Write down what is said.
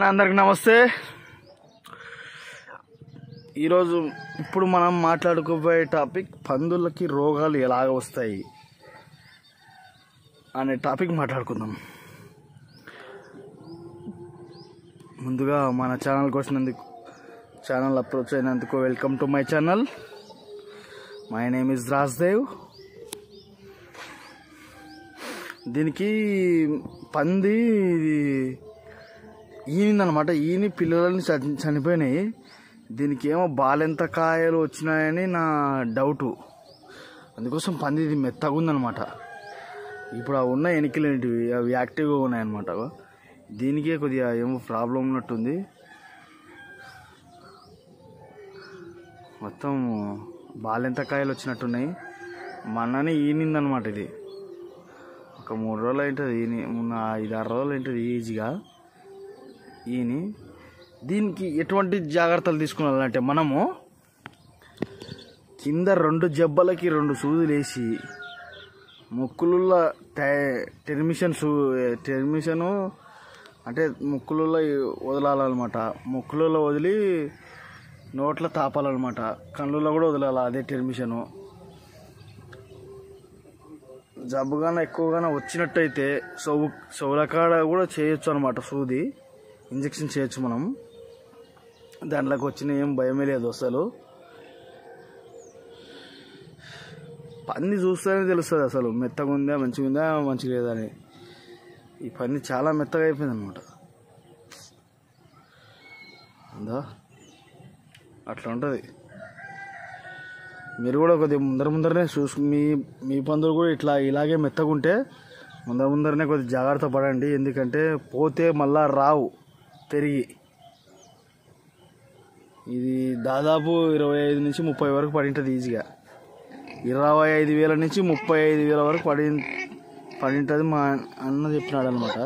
అందరికి నమస్తే. ఈరోజు ఇప్పుడు మనం మాట్లాడుకోబోయే టాపిక్ పందులకి రోగాలు ఎలాగ వస్తాయి అనే టాపిక్ మాట్లాడుకుందాం. ముందుగా మన ఛానల్కి వచ్చినందుకు, ఛానల్ అప్రోచ్ అయినందుకు welcome to my channel. My name is Rajdev. దీనికి పంది ఈనిందనమాట. ఈని పిల్లలని చనిపోయినాయి. దీనికి ఏమో బాలెంత కాయలు వచ్చినాయని నా డౌటు. అందుకోసం పంది ఇది మెత్తగా ఉందనమాట. ఇప్పుడు అవి ఉన్న ఎనికలు ఏంటివి, అవి యాక్టివ్గా ఉన్నాయన్నమాట. దీనికే కొద్దిగా ఏమో ప్రాబ్లం ఉన్నట్టుంది. మొత్తం బాలెంత కాయలు వచ్చినట్టున్నాయి. మొన్ననే ఈనిందనమాట. ఇది ఒక 3 రోజులు ఏంటది ఈని, మొన్న 5-6 రోజులు ఏంటది ఈజీగా ఈని. దీనికి ఎటువంటి జాగ్రత్తలు తీసుకున్నాలంటే, మనము కింద 2 జబ్బలకి 2 సూదులు వేసి ముక్కులలో టెర్మిషను అంటే ముక్కులలో వదలాలన్నమాట. ముక్కులలో వదిలి నోట్లో తాపాలన్నమాట. కళ్ళల్లో కూడా వదలాలి. అదే టెర్మిషను. జబ్బుగానే ఎక్కువగానే వచ్చినట్టయితే చెవులకాడ కూడా చేయొచ్చు అనమాట. సూది ఇంజక్షన్ చేయొచ్చు మనం. దాంట్లోకి వచ్చిన ఏం భయమే లేదు అసలు. పంది చూస్తేనే తెలుస్తుంది అసలు మెత్తగా ఉందా, మంచిగా ఉందా, మంచిగా లేదా అని. ఈ పంది చాలా మెత్తగా అయిపోయింది అనమాట. అందా అట్లా ఉంటుంది. మీరు కూడా కొద్దిగా ముందరనే మీ పందులు కూడా ఇలాగే మెత్తగా ఉంటే ముందరనే కొద్దిగా జాగ్రత్త పడండి. ఎందుకంటే పోతే మళ్ళా రావు తిరిగి. ఇది దాదాపు 25 నుంచి 30 వరకు పడింటుంది ఈజీగా. 25,000 నుంచి 35,000 వరకు పడింటుంది. మా అన్న చెప్పినాడు అనమాట.